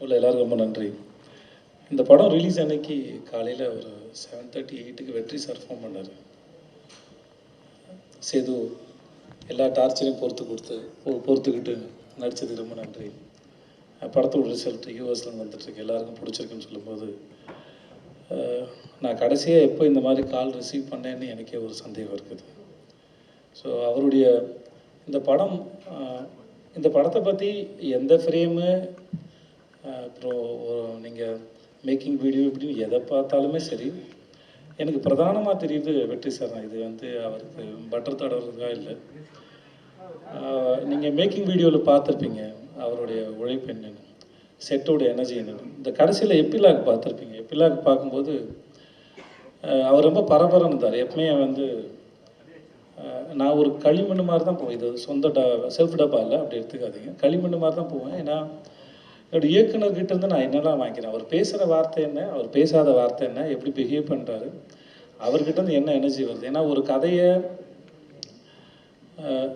எல்லாருக்கும் ரொம்ப நன்றி. இந்த படம் ரிலீஸ் அன்னைக்கு காலையில் ஒரு 7:30-8க்கு வெற்றி சார் ஃபோன் பண்ணார். சேது எல்லா டார்ச்சரையும் பொறுத்துக்கிட்டு நடித்ததுக்கு ரொம்ப நன்றி. படத்தோட ரிசல்ட் யூஎஸ்லேருந்து வந்துட்டுருக்கு, எல்லாருக்கும் பிடிச்சிருக்குன்னு சொல்லும்போது நான் கடைசியாக எப்போ இந்த மாதிரி கால் ரிசீவ் பண்ணேன்னு எனக்கே ஒரு சந்தேகம் இருக்குது. ஸோ அவருடைய இந்த படத்தை பற்றி எந்த ஃப்ரேமு, அப்புறம் நீங்கள் மேக்கிங் வீடியோ இப்படி எதை பார்த்தாலுமே சரி, எனக்கு பிரதானமாக தெரியுது வெற்றி சார் தான். இது அவருக்கு பட்டர் தடவுறதுக்காக இல்லை. நீங்கள் மேக்கிங் வீடியோவில் பார்த்துருப்பீங்க அவருடைய உழைப்பு என்னென்னு, செட்டோட எனர்ஜி என்னென்னு. இந்த கடைசியில் எப்பிலாக் பார்த்துருப்பீங்க. எப்பிலாக் பார்க்கும்போது அவர் ரொம்ப பரபரன்னு இருந்தார். எப்பவுமே நான் ஒரு களிமண் மாதிரி தான் போவேன். இது சொந்த செல்ஃப் டப்பா இல்லை, அப்படி எடுத்துக்காதீங்க. களிமண் மாதிரி தான் போவேன். ஏன்னா என்னோடய இயக்குனர்கிட்ட இருந்து நான் என்னெல்லாம் வாங்கிக்கிறேன், அவர் பேசுகிற வார்த்தை என்ன, அவர் பேசாத வார்த்தை என்ன, எப்படி பிஹேவ் பண்ணுறாரு, அவர்கிட்ட என்ன எனர்ஜி வருது. ஏன்னா ஒரு கதையை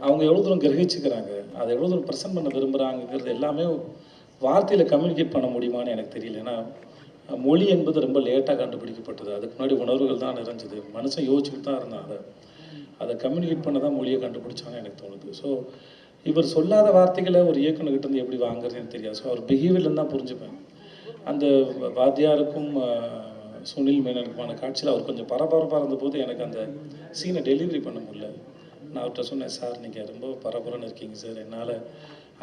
அவங்க எவ்வளோ தூரம் கிரகிச்சுக்கிறாங்க, அதை எவ்வளோ தூரம் ப்ரெசென்ட் பண்ண விரும்புகிறாங்கிறது எல்லாமே வார்த்தையில் கம்யூனிகேட் பண்ண முடியுமான்னு எனக்கு தெரியல. ஏன்னா மொழி என்பது ரொம்ப லேட்டாக கண்டுபிடிக்கப்பட்டது. அதுக்கு முன்னாடி உணர்வுகள் தான் நிறைஞ்சது. மனுஷன் யோசிச்சுட்டு தான் இருந்தான். அதை கம்யூனிகேட் பண்ண தான் மொழியை கண்டுபிடிச்சாங்க எனக்கு தோணுது. ஸோ இவர் சொல்லாத வார்த்தைகளை ஒரு இயக்குனர்கிட்ட இருந்து எப்படி வாங்குறதுன்னு தெரியாது. ஸோ அவர் பிஹேவியர்லேருந்து தான் புரிஞ்சுப்பேன். அந்த வாத்தியாருக்கும் சுனில் மேனனுக்குமான காட்சியில் அவர் கொஞ்சம் பரபரப்பாக இருந்தபோது எனக்கு அந்த சீனை டெலிவரி பண்ண முடியல. நான் அவர்கிட்ட சொன்னேன், சார் நீங்கள் ரொம்ப பரபரன்னு இருக்கீங்க சார், என்னால்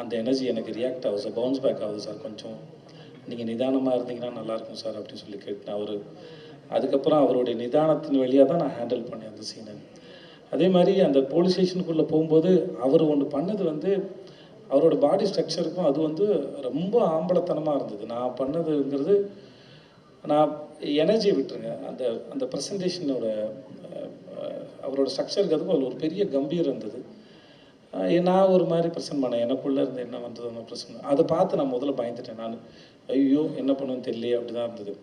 அந்த எனர்ஜி எனக்கு ரியாக்ட் ஆகுது சார், பவுன்ஸ் பேக் ஆகுது சார், கொஞ்சம் நீங்கள் நிதானமாக இருந்தீங்கன்னா நல்லாயிருக்கும் சார் அப்படின்னு சொல்லி கேட்டேன். அதுக்கப்புறம் அவருடைய நிதானத்தின் வழியாக தான் நான் ஹேண்டில் பண்ணேன் அந்த சீனை. அதே மாதிரி அந்த போலீஸ் ஸ்டேஷனுக்குள்ளே போகும்போது அவர் ஒன்று பண்ணது அவரோட பாடி ஸ்ட்ரக்சருக்கும் அது ரொம்ப ஆம்பளத்தனமாக இருந்தது. நான் பண்ணதுங்கிறது நான் எனர்ஜியை விட்டுருங்க, அந்த அந்த ப்ரெசன்டேஷனோட அவரோட ஸ்ட்ரக்சருக்கு அதுக்கும் அதில் ஒரு பெரிய கம்பீரம் இருந்தது. நான் ஒரு மாதிரி ப்ரெசென்ட் பண்ணேன், எனக்குள்ளே இருந்து என்ன வந்தது அந்த ப்ரெசென்ட். அதை பார்த்து நான் முதல்ல பயந்துட்டேன். நான் ஐயோ என்ன பண்ணுன்னு தெரியலையே அப்படி தான் இருந்தது.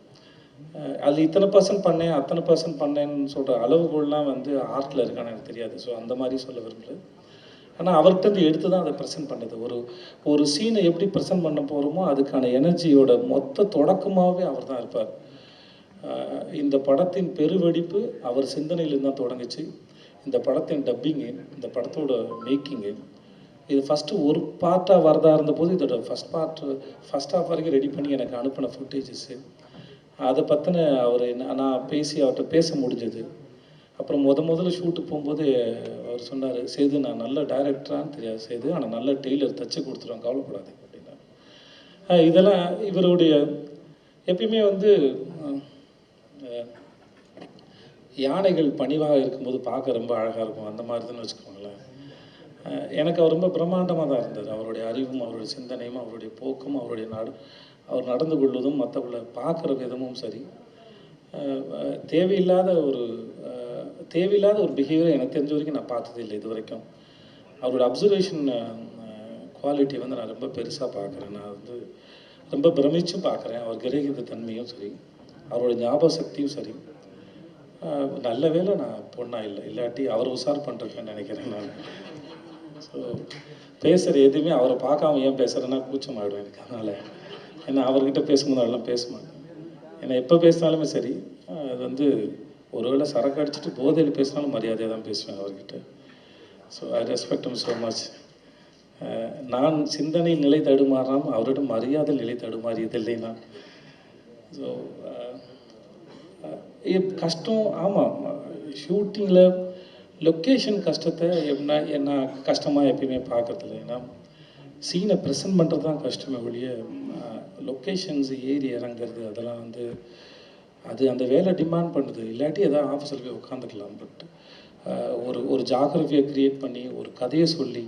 அது இத்தனை பர்சன்ட் பண்ணேன், அத்தனை பர்சன்ட் பண்ணேன்னு சொல்கிற அளவுகள்லாம் ஆர்ட்டில் இருக்கான்னு எனக்கு தெரியாது. ஸோ அந்த மாதிரி சொல்ல விரும்பல. ஆனால் அவர்கிட்ட எடுத்து தான் அதை ப்ரெசென்ட் பண்ணது. ஒரு சீனை எப்படி ப்ரெசென்ட் பண்ண போகிறோமோ அதுக்கான எனர்ஜியோட மொத்த தொடக்கமாகவே அவர் தான் இருப்பார். இந்த படத்தின் பெருவெடிப்பு அவர் சிந்தனையிலேருந்து தான் தொடங்குச்சு. இந்த படத்தின் டப்பிங்கு, இந்த படத்தோட மேக்கிங்கு, இது ஃபஸ்ட்டு ஒரு பார்ட்டாக வரதா இருந்தபோது இதோட ஃபஸ்ட் ஹாஃப் வரைக்கும் ரெடி பண்ணி எனக்கு அனுப்பின ஃபுட்டேஜஸ்ஸு, அதை பற்றின நான் அவர்கிட்ட பேச முடிஞ்சது. அப்புறம் முதல்ல ஷூட்டுக்கு போகும்போது அவர் சொன்னார், சேது நான் நல்ல டைரக்டரான்னு தெரியாது சேது, ஆனால் நல்ல டெய்லர் தச்சு கொடுத்துருவேன், கவலைப்படாது அப்படின்னா. இதெல்லாம் இவருடைய எப்பயுமே யானைகள் பணிவாக இருக்கும்போது பார்க்க ரொம்ப அழகாக இருக்கும், அந்த மாதிரி தான் வச்சுக்கோங்களேன். எனக்கு அவர் ரொம்ப பிரம்மாண்டமாக தான் இருந்தார். அவருடைய அறிவும் அவருடைய சிந்தனையும் அவருடைய போக்கும் அவர் நடந்து கொள்வதும் மற்றவங்களை பார்க்குற விதமும் சரி, தேவையில்லாத ஒரு பிஹேவியரை எனக்கு தெரிஞ்ச வரைக்கும் நான் பார்த்தது இல்லை இது வரைக்கும். அவரோட அப்சர்வேஷன் குவாலிட்டி நான் ரொம்ப பெருசாக பார்க்குறேன். நான் ரொம்ப பிரமிச்சும் பார்க்குறேன். அவர் கிரகித்த தன்மையும் சரி, அவரோட ஞாபக சக்தியும் சரி. நல்ல வேளை நான் பொண்ணாக இல்லாட்டி அவர் உஷார் பண்ணுறேன்னு நினைக்கிறேன் நான். ஸோ பேசுகிற எதுவுமே அவரை பார்க்காம ஏன் பேசுகிறேன்னா கூச்சம் ஆகிடும் எனக்கு. அதனால் ஏன்னா அவர்கிட்ட பேசும்போது அதெல்லாம் பேச மாட்டேன். ஏன்னா எப்போ பேசினாலுமே சரி, அது ஒருவேளை சரக்கு அடிச்சுட்டு போதையில் பேசினாலும் மரியாதையாக தான் பேசுவேன் அவர்கிட்ட. So I respect him so much. நான் சிந்தனை நிலை தடுமாறாமல் அவரிடம் மரியாதை நிலை தடுமாறியதில்லை நான். ஸோ கஷ்டம், ஆமாம், ஷூட்டிங்கில் லொக்கேஷன் கஷ்டத்தை என்ன கஷ்டமாக எப்பயுமே பார்க்கறதில்ல. ஏன்னா சீனை ப்ரெசென்ட் பண்ணுறது தான் கஷ்டமே ஒழிய லொக்கேஷன்ஸ் ஏறி இறங்குறது அதெல்லாம் அது அந்த வேலை டிமாண்ட் பண்ணுது. இல்லாட்டி எதாவது ஆஃபீஸில் போய் உட்காந்துக்கலாம். பட் ஒரு ஜாகிரஃபியை க்ரியேட் பண்ணி ஒரு கதையை சொல்லி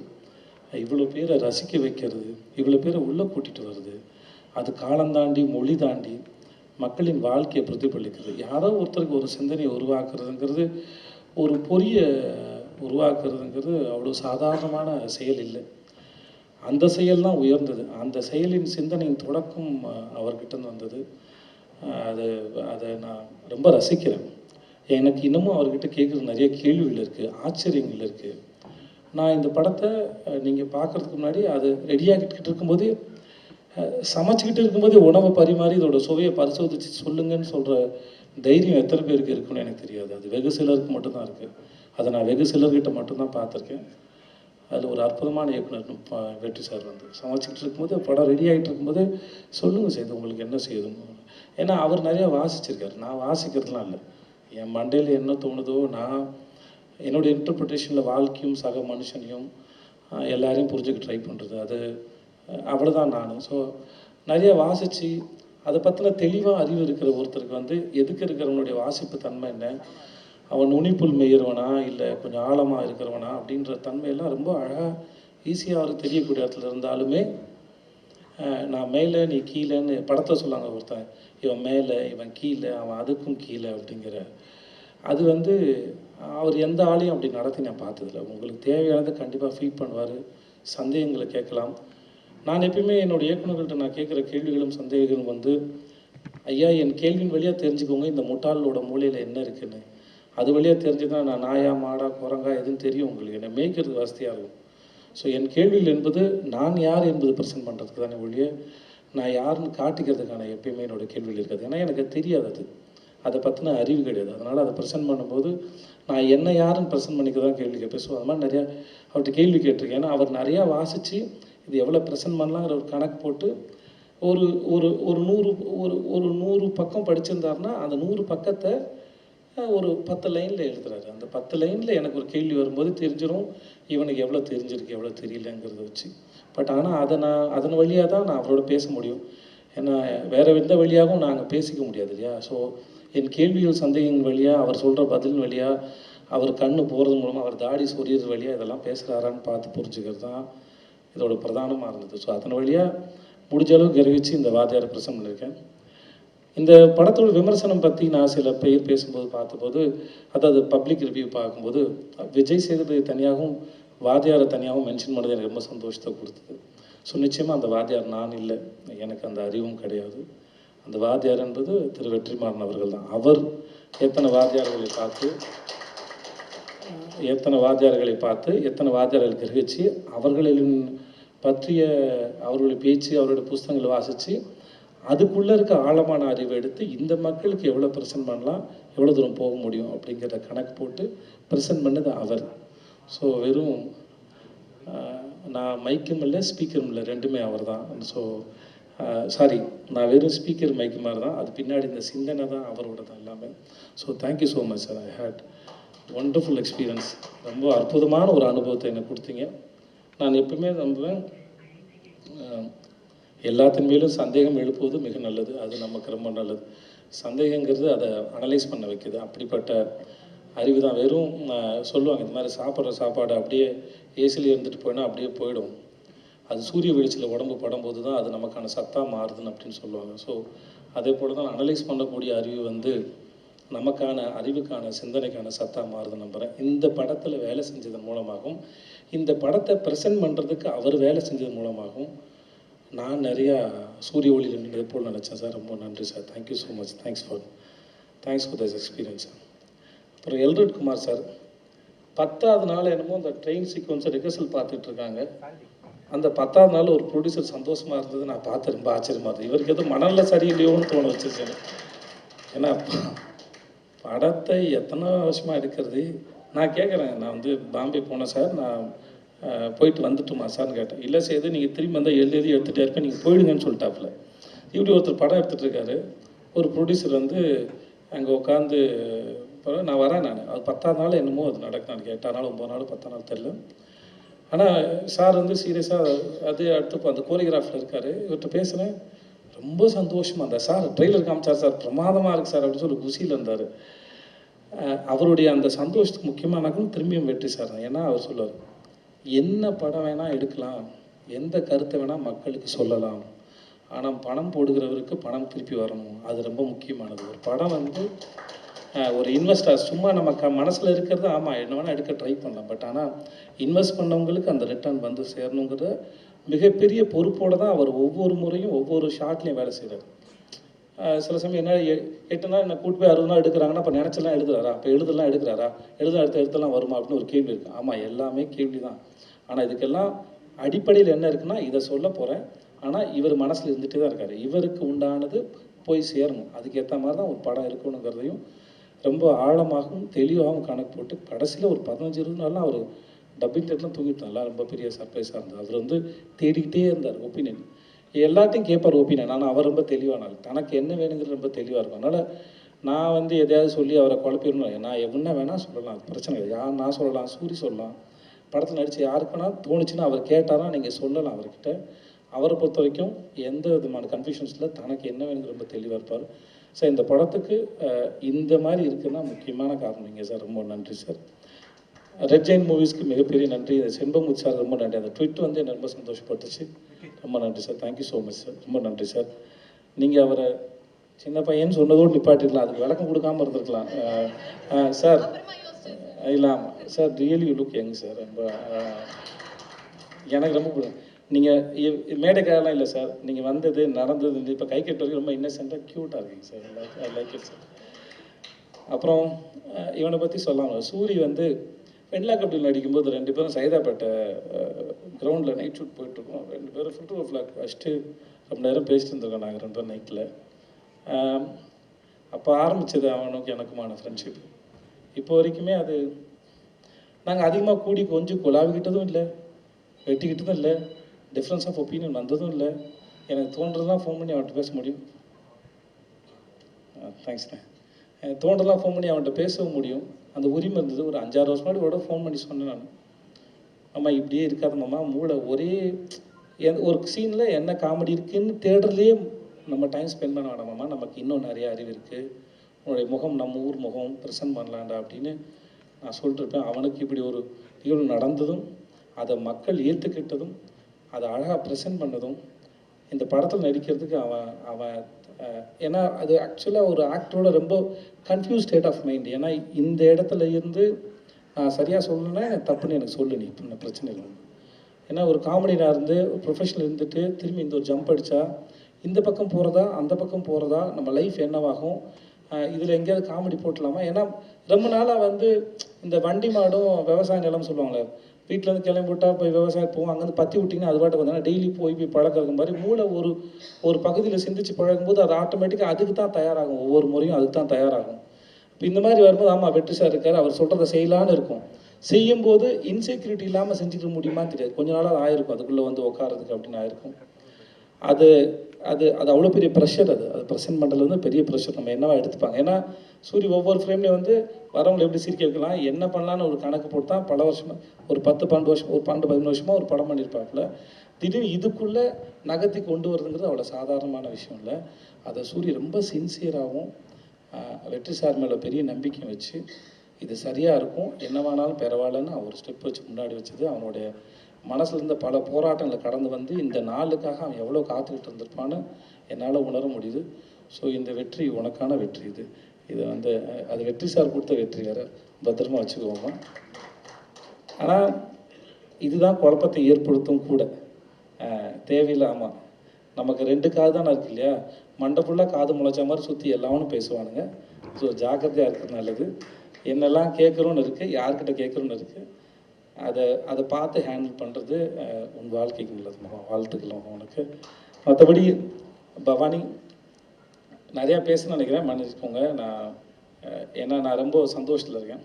இவ்வளோ பேரை ரசிக்க வைக்கிறது, இவ்வளோ பேரை உள்ளே கூட்டிகிட்டு வருது, அது காலம் தாண்டி மொழி தாண்டி மக்களின் வாழ்க்கையை பிரதிபலிக்கிறது. யாரோ ஒருத்தருக்கு ஒரு சிந்தனையை உருவாக்குறதுங்கிறது, ஒரு பொறியை உருவாக்குறதுங்கிறது அவ்வளோ சாதாரணமான செயல் இல்லை. அந்த செயல் தான் உயர்ந்தது. அந்த செயலின் சிந்தனையின் தொடக்கம் அவர்கிட்ட வந்தது. அதை நான் ரொம்ப ரசிக்கிறேன். எனக்கு இன்னமும் அவர்கிட்ட கேட்குறது நிறைய கேள்விகள் இருக்குது, ஆச்சரியங்கள் இருக்குது. நான் இந்த படத்தை நீங்கள் பார்க்குறதுக்கு முன்னாடி அது ரெடியாகிட்டு இருக்கும்போது சமைச்சிக்கிட்டு இருக்கும்போதே உணவை பரிமாறி இதோட சுவையை பரிசோதித்து சொல்லுங்கன்னு சொல்கிற தைரியம் எத்தனை பேருக்கு இருக்குன்னு எனக்கு தெரியாது. அது வெகு சிலருக்கு மட்டும்தான் இருக்குது. அதை நான் வெகு சிலர்கிட்ட மட்டும்தான் பார்த்துருக்கேன். அதில் ஒரு அற்புதமான இயக்குனர் வெற்றி சார் வந்து சமைச்சிக்கிட்டு இருக்கும்போது படம் ரெடி ஆகிட்டு இருக்கும்போது சொல்லுங்கள் செய்து உங்களுக்கு என்ன செய்யுதுன்னு. ஏன்னா அவர் நிறையா வாசிச்சிருக்காரு. நான் வாசிக்கிறதுலாம் இல்லை. என் மண்டையில் என்ன தோணுதோ நான் என்னுடைய இன்டர்பிரிட்டேஷனில் வாழ்க்கையும் சக மனுஷனையும் எல்லாரையும் புரிஞ்சுக்க ட்ரை பண்ணுறது அது அவ்வளோதான் நான். ஸோ நிறைய வாசித்து அதை பற்றின தெளிவாக அறிவு இருக்கிற ஒருத்தருக்கு வந்து எதுக்கு இருக்கிறவனுடைய வாசிப்பு தன்மை என்ன, அவன் நுனிப்புல் மேயிறவனா இல்லை கொஞ்சம் ஆழமாக இருக்கிறவனா அப்படின்ற தன்மையெல்லாம் ரொம்ப அழகாக ஈஸியாக அவருக்கு தெரியக்கூடிய இடத்துல இருந்தாலுமே நான் மேலே நீ கீழேன்னு படத்தை சொல்லாங்க ஒருத்தன், இவன் மேலே இவன் கீழே அவன் அதுக்கும் கீழே அப்படிங்கிற அது வந்து அவர் எந்த ஆளையும் அப்படி நடத்தி நான் பார்த்ததில்ல. உங்களுக்கு தேவையானதை கண்டிப்பாக ஃபீட் பண்ணுவார், சந்தேகங்களை கேட்கலாம். நான் எப்பயுமே என்னோடய இயக்குநர்கள்ட்ட நான் கேட்குற கேள்விகளும் சந்தேகங்களும் வந்து, ஐயா என் கேள்வியின் வழியாக தெரிஞ்சுக்கோங்க இந்த முட்டாளோட மூலையில் என்ன இருக்குன்னு. அது வழியாக தெரிஞ்சுதான் நான் நாயா மாடா குரங்கா எதுன்னு தெரியும் உங்களுக்கு, என்னை மேய்க்கிறது வசதியாக இருக்கும். ஸோ என் கேள்விகள் என்பது நான் யார் என்பது ப்ரெசென்ட் பண்ணுறதுக்கு தானே ஒழிய நான் யாருன்னு காட்டிக்கிறதுக்கான எப்பயுமே என்னோடய கேள்விகள் இருக்காது. ஏன்னா எனக்கு தெரியாது, அது அதை பற்றின அறிவு கிடையாது. அதனால் அதை ப்ரெசென்ட் பண்ணும்போது நான் என்ன யாருன்னு ப்ரெசென்ட் பண்ணிக்க தான் கேள்வி கேட்பேன். ஸோ அது மாதிரி நிறையா அவர்கிட்ட கேள்வி கேட்டிருக்கேன். ஏன்னா அவர் நிறையா வாசித்து இது எவ்வளோ ப்ரெசென்ட் பண்ணலாங்கிற ஒரு கணக்கு போட்டு ஒரு ஒரு ஒரு 100 பக்கம் படிச்சிருந்தாருன்னா அந்த 100 பக்கத்தை ஒரு 10 லைனில் எழுதுறாரு. அந்த 10 லைனில் எனக்கு ஒரு கேள்வி வரும்போது தெரிஞ்சிடும் இவனுக்கு எவ்வளோ தெரிஞ்சிருக்கு எவ்வளோ தெரியலங்கிறத வச்சு. பட் ஆனால் அதன் வழியாக தான் நான் அவரோட பேச முடியும். ஏன்னா வேறு எந்த வழியாகவும் நாங்கள் பேசிக்க முடியாது இல்லையா. ஸோ என் கேள்விகள் சந்தேகங்கள் வழியாக அவர் சொல்கிற பதில் வழியாக அவர் கண்ணு போகிறது மூலமாக அவர் தாடி சொரியறது வழியாக இதெல்லாம் பேசுகிறாரான்னு பார்த்து புரிஞ்சுக்கிறது தான் இதோட பிரதானமாக இருந்தது. ஸோ அதன் வழியாக முடிஞ்ச அளவுக்கு கிரகிச்சு இந்த வாத்தியாரை ப்ரெசென்ட் பண்ணியிருக்கேன். இந்த படத்தோட விமர்சனம் பற்றி நான் சில பேர் பேசும்போது பார்த்தபோது, அதாவது பப்ளிக் ரிவ்யூ பார்க்கும்போது விஜய் சேதுபதி தனியாகவும் வாத்தியாரை தனியாகவும் மென்ஷன் பண்ணது எனக்கு ரொம்ப சந்தோஷத்தை கொடுத்தது. ஸோ நிச்சயமாக அந்த வாத்தியார் நான் இல்லை, எனக்கு அந்த அறிவும் கிடையாது. அந்த வாத்தியார் என்பது திரு வெற்றிமாறன் அவர்கள் தான். அவர் எத்தனை வாத்தியார்களை பார்த்து எத்தனை வாத்தியார்கள் கிரகிச்சு அவர்களின் பற்றிய அவர்களுடைய பேச்சு அவருடைய புஸ்தகங்களை வாசித்து அதுக்குள்ளே இருக்க ஆழமான அறிவை எடுத்து இந்த மக்களுக்கு எவ்வளோ ப்ரெசென்ட் பண்ணலாம், எவ்வளோ தூரம் போக முடியும் அப்படிங்கிறத கணக்கு போட்டு ப்ரெசென்ட் பண்ணது அவர். ஸோ வெறும் நான் மைக்கும் இல்லை ஸ்பீக்கரும் இல்லை, ரெண்டுமே அவர் தான். ஸோ சாரி, நான் வெறும் ஸ்பீக்கர் மைக்கு மாதிரி தான், அது பின்னாடி இந்த சிந்தனை தான் அவரோட தான் எல்லாமே. So thank you so much sir. I had wonderful experience. ரொம்ப அற்புதமான ஒரு அனுபவத்தை எனக்கு கொடுத்தீங்க. நான் எப்பவுமே நம்புவேன் எல்லாத்தின் மேலும் சந்தேகம் எழுப்புவது மிக நல்லது, அது நமக்கு ரொம்ப நல்லது. சந்தேகங்கிறது அதை அனலைஸ் பண்ண வைக்குது. அப்படிப்பட்ட அறிவு தான். வெறும் சொல்லுவாங்க இந்த மாதிரி சாப்பிட்ற சாப்பாடு அப்படியே ஏசியில் இருந்துட்டு போயினா அப்படியே போயிடும், அது சூரிய வெளிச்சத்தில் உடம்பு படும்போது தான் அது நமக்கான சத்தாக மாறுதுன்னு அப்படின்னு சொல்லுவாங்க. ஸோ அதே போல் தான் அனலைஸ் பண்ணக்கூடிய அறிவு வந்து நமக்கான அறிவுக்கான சிந்தனைக்கான சத்தாக மாறுதுன்னு நம்புகிறேன். இந்த படத்தில் வேலை செஞ்சதன் மூலமாகவும் இந்த படத்தை ப்ரெசென்ட் பண்ணுறதுக்கு அவர் வேலை செஞ்சது மூலமாகவும் நான் நிறையா சூரிய ஒளியில் நின்றது போல் நினச்சேன் சார். ரொம்ப நன்றி sir. Thank you so much. Thanks for this experience sir. அப்புறம் எல்ரட் குமார் சார் 10வது நாள் என்னமோ அந்த ட்ரெயின் சீக்வன்ஸை ரிஹர்சல் பார்த்துட்ருக்காங்க. அந்த 10வது நாள் ஒரு ப்ரொடியூசர் சந்தோஷமாக இருந்தது நான் பார்த்து ரொம்ப ஆச்சரியமாக இருந்தது. இவருக்கு எதுவும் மனநிலை சரியில்லையோன்னு தோண வச்சிருச்சு. ஏன்னா படத்தை எத்தனை வருஷமாக எடுக்கிறது. நான் கேட்குறேன், நான் வந்து பாம்பே போனேன் சார், நான் போயிட்டு வந்துட்டுமா சார்னு கேட்டேன். இல்லை செய்து நீங்கள் திரும்பி வந்தால் எழுதி எடுத்துகிட்டே இருப்பேன், நீங்கள் போயிடுங்கன்னு சொல்லிட்டாப்புல. இப்படி ஒருத்தர் படம் எடுத்துகிட்டு இருக்காரு. ஒரு ப்ரொடியூசர் வந்து அங்கே உட்காந்து நான் வரேன், அது 10வது நாள் என்னமோ அது நடக்கும், எனக்கு 8வது நாள் 9வது நாள் 10வது நாள் தெரில. ஆனால் சார் வந்து சீரியஸாக அது அடுத்து அந்த கோரியோகிராஃபில் இருக்கார். இவர்கிட்ட பேசுகிறேன், ரொம்ப சந்தோஷமாக இருந்தார். சார் ட்ரெய்லர் காமிச்சார் சார், பிரமாதமாக இருக்குது சார் அப்படின்னு சொல்லி குஷியில் இருந்தார். அவருடைய அந்த சந்தோஷத்துக்கு முக்கியமானக்கும் திரும்பியும் வெற்றி சார் தான். ஏன்னா அவர் சொல்லுவார், என்ன படம் வேணால் எடுக்கலாம், எந்த கருத்தை வேணால் மக்களுக்கு சொல்லலாம், ஆனால் பணம் போடுகிறவருக்கு பணம் திருப்பி வரணும், அது ரொம்ப முக்கியமானது. ஒரு படம் வந்து ஒரு இன்வெஸ்டர் சும்மா நம்ம மனசில் இருக்கிறது ஆமாம் என்ன வேணால் எடுக்க ட்ரை பண்ணலாம், பட் ஆனால் இன்வெஸ்ட் பண்ணவங்களுக்கு அந்த ரிட்டர்ன் வந்து சேரணுங்கிற மிகப்பெரிய பொறுப்போடு தான் அவர் ஒவ்வொரு முறையும் ஒவ்வொரு ஷாட்லேயும் வேலை செய்கிறார். சில சமயம் என்ன 8 நாள் என்ன கூட்டு போய் 60 நாள் எடுக்கிறாங்கன்னா அப்போ நினச்செல்லாம் எழுதுறாரா, அப்போ எழுதலாம் எடுக்கிறாரா, எடுத்தெல்லாம் வருமா அப்படின்னு ஒரு கேள்வி இருக்குது. ஆமாம் எல்லாமே கேள்வி தான். ஆனால் இதுக்கெல்லாம் அடிப்படையில் என்ன இருக்குன்னா, இதை சொல்ல போகிறேன், ஆனால் இவர் மனசில் இருந்துகிட்டே தான் இருக்கார். இவருக்கு உண்டானது போய் சேரணும், அதுக்கேற்ற மாதிரி தான் ஒரு படம் இருக்கணுங்கிறதையும் ரொம்ப ஆழமாகவும் தெளிவாகவும் கணக்கு போட்டு கடைசியில் ஒரு 15-20 நாள்லாம் அவர் டப்பிங் தேட்டர்லாம் தூங்கிட்டு நல்லா ரொம்ப பெரிய சர்ப்ரைஸாக இருந்தது. அவர் வந்து தேடிக்கிட்டே இருந்தார் ஒப்பீனியன், எல்லாத்தையும் கேட்பார் ஒப்பீனியன். ஆனால் அவர் ரொம்ப தெளிவானார், தனக்கு என்ன வேணுங்கிறது ரொம்ப தெளிவாக இருக்கும். அதனால் நான் வந்து எதையாவது சொல்லி அவரை குழப்பிடணும், நான் என்ன வேணால் சொல்லலாம், அது பிரச்சனை இல்லை. யார் நான் சொல்லலாம், சூரி சொல்லலாம், படத்தில் நடித்து யாருக்குன்னா தோணுச்சுன்னா அவர் கேட்டாராம் நீங்கள் சொல்லலாம் அவர்கிட்ட. அவரை பொறுத்த வரைக்கும் எந்த விதமான கன்ஃபியூஷன்ஸில் தனக்கு என்ன வேணுங்கிற ரொம்ப தெளிவாக இருப்பார். சார் இந்த படத்துக்கு இந்த மாதிரி இருக்குன்னா முக்கியமான காரணம் நீங்கள் சார். ரொம்ப நன்றி சார். ரெட் ஜெயின் மூவிஸ்க்கு மிகப்பெரிய நன்றி. செண்பமுத்து சார் ரொம்ப நன்றி. அந்த ட்விட் வந்து என்னை ரொம்ப சந்தோஷப்பட்டுச்சு. ரொம்ப நன்றி sir. Thank you so much sir. ரொம்ப நன்றி சார். நீங்கள் அவரை சின்ன பையன் சொன்னதோடு நிப்பாட்டிடலாம், அதுக்கு விளக்கம் கொடுக்காமல் இருந்திருக்கலாம் சார். இல்லை sir, really you look young sir. ரொம்ப எனக்கு ரொம்ப பிடிக்கும். நீங்கள் மேடைக்காரெலாம் இல்லை சார், நீங்கள் வந்தது நடந்தது இப்போ கை கட்டு வரைக்கும் ரொம்ப இன்னசென்ட்டாக க்யூட்டாக இருக்கீங்க sir. I like it sir. அப்புறம் இவனை பற்றி சொல்லாமல், சூரி வந்து வெண்ணிலா கபடியில் நடிக்கும்போது 2 பேரும் சைதாப்பேட்டை கிரவுண்டில் நைட் ஷூட் போயிட்டுருக்கோம். 2 பேரும் ஃபுட் ஃப்ளாக் வச்சுட்டு ரொம்ப நேரம் பேசிட்டு இருந்திருக்கோம் நாங்கள் 2 பேரும் நைட்டில். அப்போ ஆரம்பித்தது அவனுக்கு எனக்குமான ஃப்ரெண்ட்ஷிப். இப்போ வரைக்குமே அது நாங்கள் அதிகமாக கூடி கொஞ்சம் கொலாவிக்கிட்டதும் இல்லை, வெட்டிக்கிட்டதும் இல்லை, டிஃப்ரென்ஸ் ஆஃப் ஒப்பீனியன் வந்ததும் இல்லை. எனக்கு தோன்றதெல்லாம் ஃபோன் பண்ணி அவன்கிட்ட பேச முடியும். தேங்க்ஸ்ண்ணே. எனக்கு தோன்றதெல்லாம் ஃபோன் பண்ணி அவன்கிட்ட பேசவும் முடியும், அந்த உரிமை இருந்தது. ஒரு 5-6 வருஷம் முன்னாடி ஃபோன் பண்ணி சொன்னேன் நான், அம்மா இப்படியே இருக்காது மாமா, மூளை ஒரே ஒரு சீனில் என்ன காமெடி இருக்குதுன்னு தேடுறதுலேயே நம்ம டைம் ஸ்பெண்ட் பண்ண வேணாமாம்மா, நமக்கு இன்னும் நிறைய அறிவு இருக்குது, உன்னுடைய முகம் நம்ம ஊர் முகம் ப்ரெசென்ட் பண்ணலாண்டா அப்படின்னு நான் சொல்லிட்டுருப்பேன். அவனுக்கு இப்படி ஒரு நிகழ்வு நடந்ததும், அதை மக்கள் ஏற்றுக்கிட்டதும், அதை அழகாக ப்ரெசென்ட் பண்ணதும், இந்த படத்தில் நடிக்கிறதுக்கு அவன் ஏன்னா அது ஆக்சுவலாக ஒரு ஆக்டரோட ரொம்ப கன்ஃபியூஸ் ஸ்டேட் ஆஃப் மைண்ட். ஏன்னா இந்த இடத்துல இருந்து நான் சரியாக சொல்லணுன்னா தப்புன்னு எனக்கு சொல்லு, நீ இப்போ பிரச்சனை இல்லை. ஏன்னா ஒரு காமெடியாக இருந்து ஒரு ப்ரொஃபஷனல் இருந்துட்டு திரும்பி இந்த ஒரு ஜம்ப் அடித்தா இந்த பக்கம் போகிறதா அந்த பக்கம் போகிறதா, நம்ம லைஃப் என்னவாகும், இதில் எங்கேயாவது காமெடி போட்டலாமா. ஏன்னா ரொம்ப நாளாக வந்து இந்த வண்டி மாடும் விவசாய நிலம் சொல்லுவாங்களே, வீட்டிலேருந்து கிளம்பி விட்டால் போய் விவசாயம் போவோம், அங்கேருந்து பற்றி விட்டிங்கன்னா அது பாட்டுக்கு வந்தாங்கன்னா டெய்லி போய் பழக்கிறது மாதிரி மூளை ஒரு பகுதியில் சிந்திச்சு பழகும்போது அது ஆட்டோமேட்டிக்காக அதுக்கு தான் தயாராகும், ஒவ்வொரு முறையும் அதுக்கு தான் தயாராகும். இப்போ இந்த மாதிரி வரும்போது ஆமாம் வெற்றி சார் இருக்கார், அவர் சொல்கிறத செய்யலான்னு இருக்கும். செய்யும்போது இன்செக்யூரிட்டி இல்லாமல் செஞ்சுக்க முடியுமான்னு தெரியாது, கொஞ்ச நாளாக அது ஆயிருக்கும், அதுக்குள்ளே வந்து உட்காரதுக்கு அப்படின்னு ஆயிருக்கும். அது அது அது அவ்வளோ பெரிய ப்ரெஷர். அது ப்ரெசென்ட் பண்ணுறது வந்து பெரிய ப்ரெஷர். நம்ம என்னவா எடுத்துப்பாங்க. ஏன்னா சூரி ஒவ்வொரு ஃப்ரேம்லேயும் வந்து வரவங்களை எப்படி சிரிக்க வைக்கலாம், என்ன பண்ணலான்னு ஒரு கணக்கு போட்டு தான் பல வருஷமாக ஒரு 10-12 வருஷம் ஒரு 12-13 வருஷமாக ஒரு படம் பண்ணியிருப்பாப்புல. திடீர்னு இதுக்குள்ளே நகர்த்தி கொண்டு வரதுங்கிறது அவ்வளோ சாதாரணமான விஷயம் இல்லை. அதை சூரி ரொம்ப சின்சியராகவும் வெற்றி சார் மேலே பெரிய நம்பிக்கை வச்சு இது சரியாக இருக்கும், என்னவானாலும் பரவாயில்லன்னு அவர் ஸ்டெப் வச்சு முன்னாடி வச்சது, அவனுடைய மனசில் இருந்த பல போராட்டங்களை கடந்து வந்து இந்த நாளுக்காக அவன் எவ்வளோ காத்துக்கிட்டு இருந்திருப்பான்னு என்னால் உணர முடியுது. ஸோ இந்த வெற்றி உனக்கான வெற்றி. இது வந்து அது வெற்றி சார் கொடுத்த வெற்றி, வேறு பத்திரமா வச்சுக்குவோமா. ஆனால் இதுதான் குழப்பத்தை ஏற்படுத்தும் கூட, தேவையில்லாமல் நமக்கு 2 காது தானே இருக்கு இல்லையா, மண்டை ஃபுல்லாக காது முளைச்ச மாதிரி சுற்றி எல்லாவனும் பேசுவானுங்க. ஸோ ஜாக்கிரதையாக இருக்கிறது நல்லது. என்னெல்லாம் கேட்குறோன்னு இருக்குது, யார்கிட்ட கேட்குறோன்னு இருக்குது, அதை பார்த்து ஹேண்டில் பண்ணுறது உன் வாழ்க்கைக்கு நல்லது. வாழ்த்துக்கலாம் உனக்கு. மற்றபடி பவானி நிறையா பேசணும்னு நினைக்கிறேன், மன்னிச்சுக்கோங்க. ஏன்னா நான் ரொம்ப சந்தோஷத்தில் இருக்கேன்.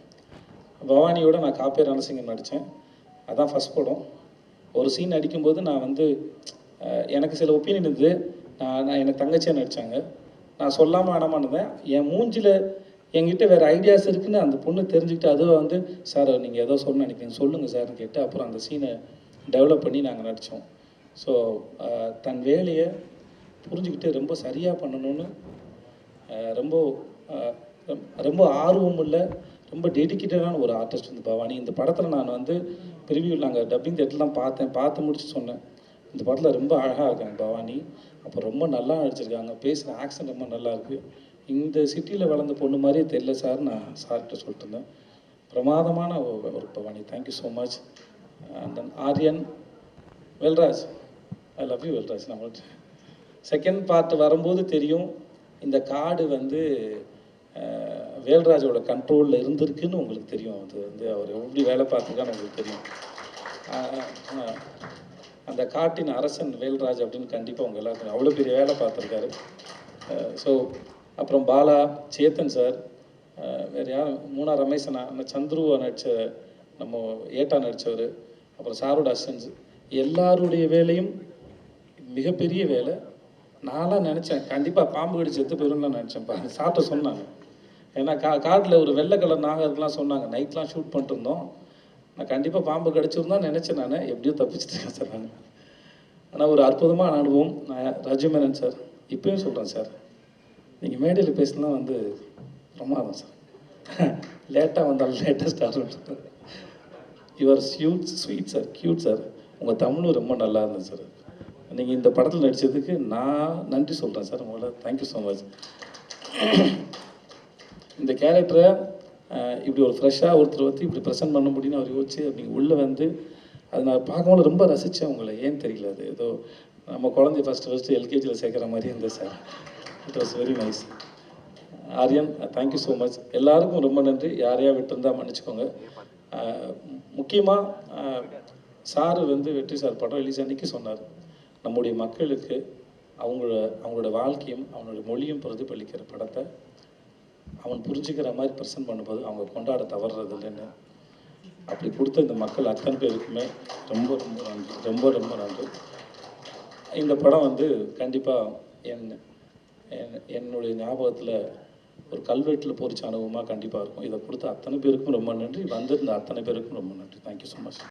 பவானியோட நான் காப்பே ரணசிங்கம் நடித்தேன், அதுதான் ஃபஸ்ட் படம். ஒரு சீன் நடிக்கும்போது நான் வந்து எனக்கு சில ஒப்பீனியன் இருந்தது. நான் எனக்கு தங்கச்சியாக நடித்தாங்க, நான் சொல்லாமல் வேணாமான்னு இருந்தேன். என் மூஞ்சில் என்கிட்ட வேறு ஐடியாஸ் இருக்குதுன்னு அந்த பொண்ணு தெரிஞ்சுக்கிட்டு அதுவை வந்து சார் நீங்கள் ஏதோ சொல்ல நினைக்கிறீங்க சொல்லுங்கள் சார்னு கேட்டு அப்புறம் அந்த சீனை டெவலப் பண்ணி நாங்கள் நடித்தோம். ஸோ தன் வேலையை புரிஞ்சுக்கிட்டு ரொம்ப சரியாக பண்ணணும்னு ரொம்ப ரொம்ப ஆர்வம் இல்லை, ரொம்ப டெடிக்கேட்டடான ஒரு ஆர்டிஸ்ட் வந்து பவானி. இந்த படத்தில் நான் வந்து ப்ரிவியூ நாங்கள் டப்பிங் தேட்டர்லாம் பார்த்து முடிச்சு சொன்னேன், இந்த படத்தில் ரொம்ப அழகாக இருக்காங்க பவானி, அப்போ ரொம்ப நல்லா நடிச்சிருக்காங்க, பேசுகிற ஆக்சன் ரொம்ப நல்லா இருக்குது, இந்த சிட்டியில் வளர்ந்த பொண்ணு மாதிரியே தெரியல சார், நான் சார்கிட்ட சொல்லிட்டு இருந்தேன். பிரமாதமான ஒரு Bhavani, thank you so much. And then Aryan, Velraj, I love you Velraj. நம்மளுக்கு செகண்ட் பார்ட் வரும்போது தெரியும் இந்த கார்டு வந்து வேல்ராஜோட கண்ட்ரோலில் இருந்திருக்குன்னு உங்களுக்கு தெரியும். அது வந்து அவர் எப்படி வேலை பார்த்துருக்கான்னு உங்களுக்கு தெரியும். அந்த காட்டின் அரசன் வேல்ராஜ் அப்படின்னு கண்டிப்பாக உங்கள் எல்லாருக்கும் அவ்வளோ பெரிய வேலை பார்த்துருக்காரு. ஸோ அப்புறம் பாலா, சேத்தன் சார், வேறு யார், மூணா ரமேஷனா, அந்த சந்துருவை நடித்த நம்ம ஏட்டா நடித்தவர், அப்புறம் சாரோட அசிஸ்டன்ஸ், எல்லாருடைய வேலையும் மிகப்பெரிய வேலை. நான்லாம் நினச்சேன் கண்டிப்பாக பாம்பு கடிச்சு செத்து போயிடும்னு நினச்சேன்ப்பா. அந்த சாப்பிட்ட சொன்னாங்க. ஏன்னா காட்டில் ஒரு வெள்ளை கலர் நாகம் இருக்கலாம் சொன்னாங்க. நைட்லாம் ஷூட் பண்ணிட்டு இருந்தோம். நான் கண்டிப்பாக பாம்பு கடிச்சிருந்தான் நினச்சேன். நான் எப்படியோ தப்பிச்சிட்டேன் சார் நான். ஆனால் ஒரு அற்புதமான அனுபவம். நான் ராஜமேனன் சார் இப்பயும் சொல்கிறேன் சார், நீங்கள் மேடையில் பேசினா வந்து பிரமாதம் சார். லேட்டாக வந்தாலும் லேட்டஸ்ட் ஆரம்பிச்சு your sweet sir, cute sir. உங்கள் தமிழும் ரொம்ப நல்லா இருந்தது சார். நீங்கள் இந்த படத்தில் நடித்ததுக்கு நான் நன்றி சொல்கிறேன் சார். உங்களை தேங்க்யூ ஸோ மச். இந்த கேரக்டரை இப்படி ஒரு ஃப்ரெஷ்ஷாக ஒருத்தர் வந்து இப்படி ப்ரெசென்ட் பண்ண முடியும்னு அவர் யோசிச்சு நீங்கள் உள்ளே வந்து அது நான் பார்க்கும்போது ரொம்ப ரசித்தேன் உங்களை. ஏன்னு தெரியல, அது ஏதோ நம்ம குழந்தைய ஃபஸ்ட்டு எல்கேஜியில் சேர்க்குற மாதிரி இருந்தது sir. It was very nice. Aryan, thank you so much. எல்லாருக்கும் ரொம்ப நன்றி. யாரையா விட்டுருந்தால் மன்னிச்சுக்கோங்க. முக்கியமாக சார் வந்து வெற்றி சார் படம் ரிலீஸ் அன்றைக்கி சொன்னார், நம்முடைய மக்களுக்கு அவங்களோட வாழ்க்கையும் அவங்களோட மொழியும் பிரதிபலிக்கிற படத்தை அவன் புரிஞ்சுக்கிற மாதிரி ப்ரெசென்ட் பண்ணும்போது அவங்க கொண்டாட தவறுறது இல்லைன்னு. அப்படி கொடுத்த இந்த மக்கள் அத்தனை பேருக்குமே ரொம்ப ரொம்ப நன்றி, ரொம்ப ரொம்ப நன்றி. இந்த படம் வந்து கண்டிப்பாக என்னுடைய ஞாபகத்தில் ஒரு கல்வெட்டில் பொறிச்ச அனுபவமாக கண்டிப்பாக இருக்கும். இதை கொடுத்த அத்தனை பேருக்கும் ரொம்ப நன்றி, வந்திருந்த அத்தனை பேருக்கும் ரொம்ப நன்றி. Thank you so much.